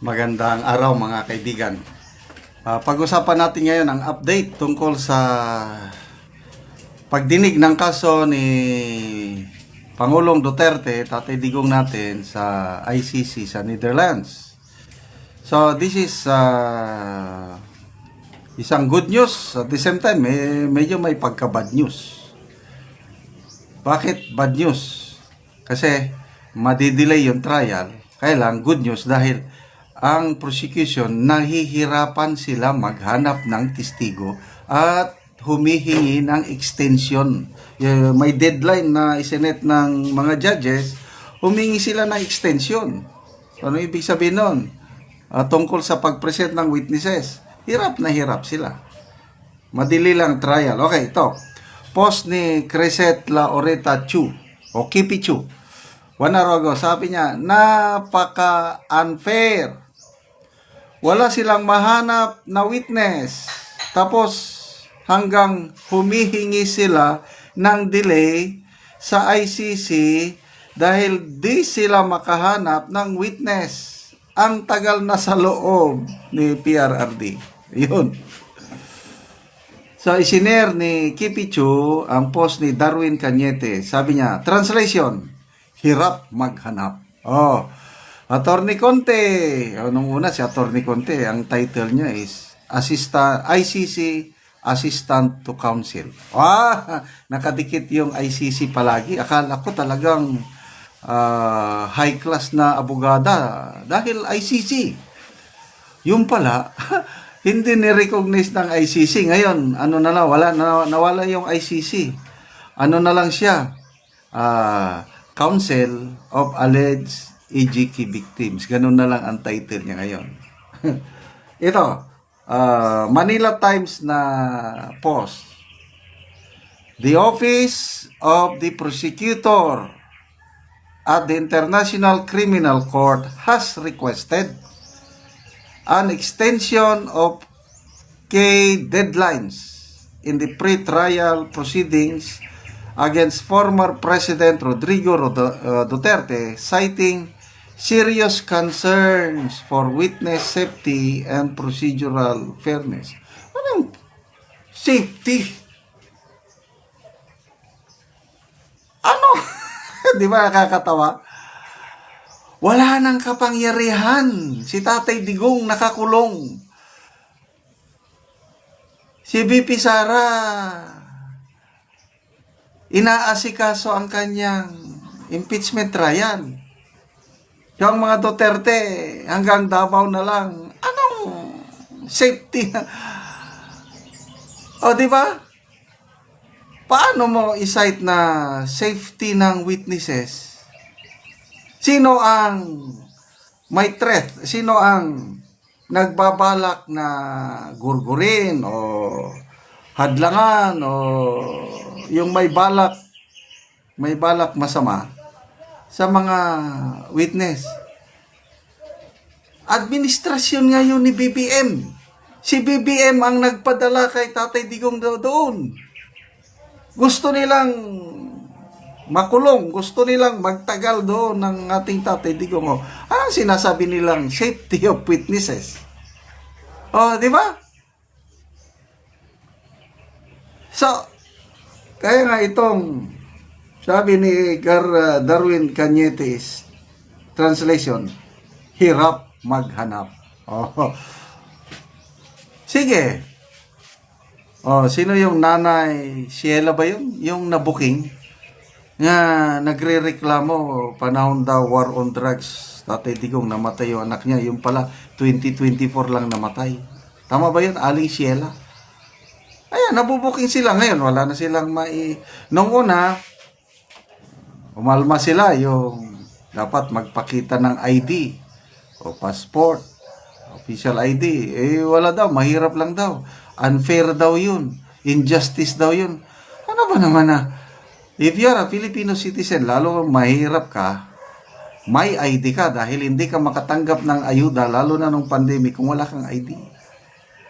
Magandang araw mga kaibigan. Pag-usapan natin ngayon ang update tungkol sa pagdinig ng kaso ni Pangulong Duterte, Tatay Digong natin sa ICC sa Netherlands. So this is isang good news at the same time medyo may pagka-bad news. Bakit bad news? Kasi madidelay yung trial. Kaya lang good news dahil ang prosecution nahihirapan sila maghanap ng testigo at humihingi ng extension. May deadline na isinet ng mga judges, humingi sila ng extension. So, ano ibig sabihin nun? Tungkol sa pag-present ng witnesses, hirap na hirap sila. Madili lang trial. Okay, ito. Post ni Cresset Laureta Chu o Kipi Chu. 1 hour ago, sabi niya, napaka-unfair. Wala silang mahanap na witness. Tapos hanggang humihingi sila ng delay sa ICC dahil di sila makahanap ng witness. Ang tagal na sa loob ni PRRD. Yun. So, isinare ni Kipichu ang post ni Darwin Cañete. Sabi niya, translation, hirap maghanap. Attorney Conte. Nung una si Attorney Conte, ang title niya is ICC Assistant to Counsel. Nakadikit yung ICC palagi. Akala ko talagang high class na abogada dahil ICC. Yung pala, hindi ni-recognize ng ICC. Ngayon, ano na lang, nawala yung ICC. Ano na lang siya? Counsel of Alleged EGK Victims. Ganun na lang ang title niya ngayon. Ito, Manila Times na post. The Office of the Prosecutor at the International Criminal Court has requested an extension of key deadlines in the pre-trial proceedings against former President Rodrigo Duterte, citing serious concerns for witness safety and procedural fairness. Anong safety? Ano? Di ba nakakatawa? Wala nang kapangyarihan. Si Tatay Digong nakakulong. Si VP Sara inaasikaso ang kanyang impeachment trial. Yung mga Duterte hanggang Davao na lang. Anong safety? Di ba? Paano mo i-cite na safety ng witnesses? Sino ang may threat? Sino ang nagbabalak na gurgurin o hadlangan o yung may balak masama sa mga witness? Administrasyon ngayon ni BBM. Si BBM ang nagpadala kay Tatay Digong doon. Gusto nilang makulong, gusto nilang magtagal doon ng ating Tatay Digong. Anong sinasabi nilang safety of witnesses? Di ba? So, kaya nga itong sabi ni Darwin Cañete translation, hirap maghanap. Sige. Sino yung nanay Sheila ba yun? Yung nabuking nga nagre-reklamo panahon daw war on drugs. Tatay Digong namatay yung anak niya. Yung pala 2024 lang namatay. Tama ba yun? Aling Sheila. Ayan, nabubuking sila ngayon. Wala na silang Nung una, umalma sila yung dapat magpakita ng ID o passport, official ID. Wala daw, mahirap lang daw. Unfair daw yun. Injustice daw yun. Ano ba naman if you are a Filipino citizen, lalo mahirap ka, may ID ka dahil hindi ka makatanggap ng ayuda, lalo na nung pandemic kung wala kang ID.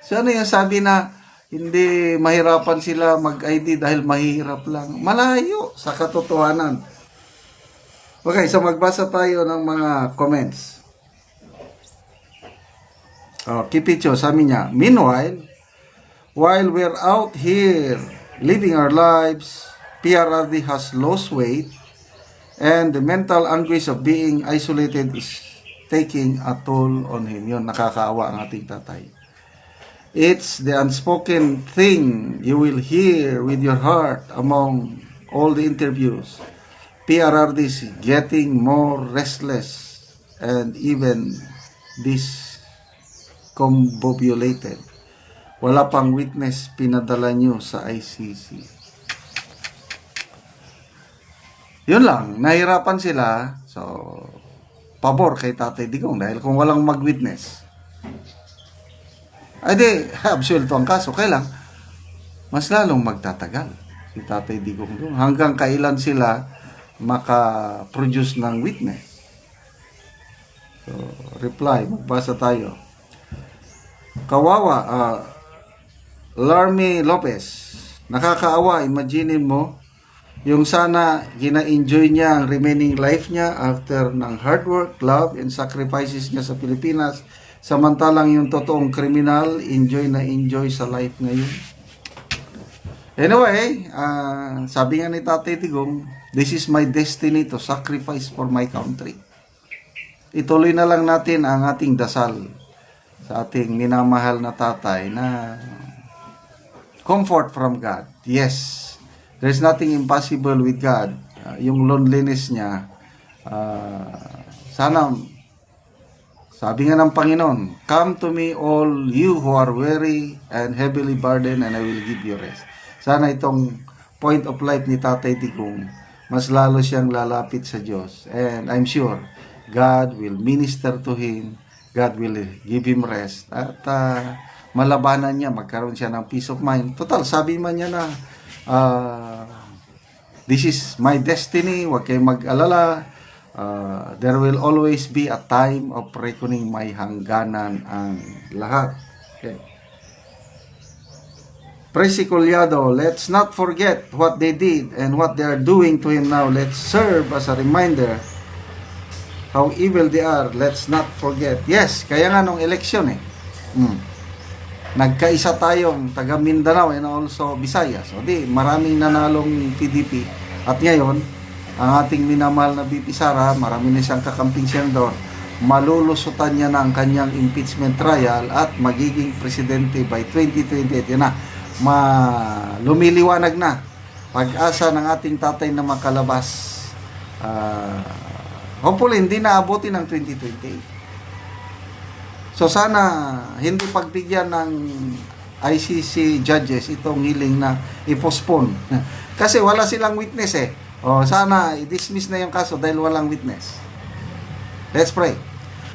So ano yung sabi na hindi mahirapan sila mag-ID dahil mahirap lang? Malayo sa katotohanan. Okay, so magbasa tayo ng mga comments. Kipicho, sabi niya, meanwhile, while we're out here living our lives, PRRD has lost weight and the mental anguish of being isolated is taking a toll on him. Yun, nakakaawa ang ating tatay. It's the unspoken thing you will hear with your heart among all the interviews. PRRD is getting more restless and even discombobulated. Wala pang witness pinadala nyo sa ICC. Yun lang, nahirapan sila. So, pabor kay Tatay Digong dahil kung walang mag-witness, ay di, absuelto ang kaso. Kaya lang, mas lalong magtatagal si Tatay Digong doon. Hanggang kailan sila maka-produce ng witness. So, reply, magbasa tayo. Kawawa, Larmy Lopez, nakakaawa, imagine mo, yung sana gina-enjoy niya ang remaining life niya after ng hard work, love, and sacrifices niya sa Pilipinas. Samantalang yung totoong kriminal, enjoy na enjoy sa life ngayon. Anyway, sabi nga ni Tatay Digong, this is my destiny to sacrifice for my country. Ituloy na lang natin ang ating dasal sa ating minamahal na tatay na comfort from God. Yes, there's nothing impossible with God. Yung loneliness niya, sana, sabi nga ng Panginoon, come to me all you who are weary and heavily burdened and I will give you rest. Sana itong point of life ni Tatay Digong, mas lalo siyang lalapit sa Diyos. And I'm sure God will minister to him, God will give him rest, at malabanan niya, magkaroon siya ng peace of mind. Total, sabi man niya na, this is my destiny, huwag kayong mag-alala. There will always be a time of reckoning, may hangganan ang lahat. Okay. Presi Collado, let's not forget what they did and what they are doing to him now. Let's serve as a reminder how evil they are. Let's not forget. Yes, kaya nga nung eleksyon nagkaisa tayong taga Mindanao and also Visayas. So di, maraming nanalong PDP. At ngayon, ang ating minamahal na BP Sara, marami na siyang kakamping senador, malulusutan niya na ang kanyang impeachment trial at magiging presidente by 2028. Yan na, lumiliwanag na pag-asa ng ating tatay na makalabas. Hopefully, hindi na abutin ng 2028. So sana hindi pagbigyan ng ICC judges itong hiling na i-postpone. Kasi wala silang witness eh. O sana i-dismiss na yung kaso dahil walang witness. Let's pray.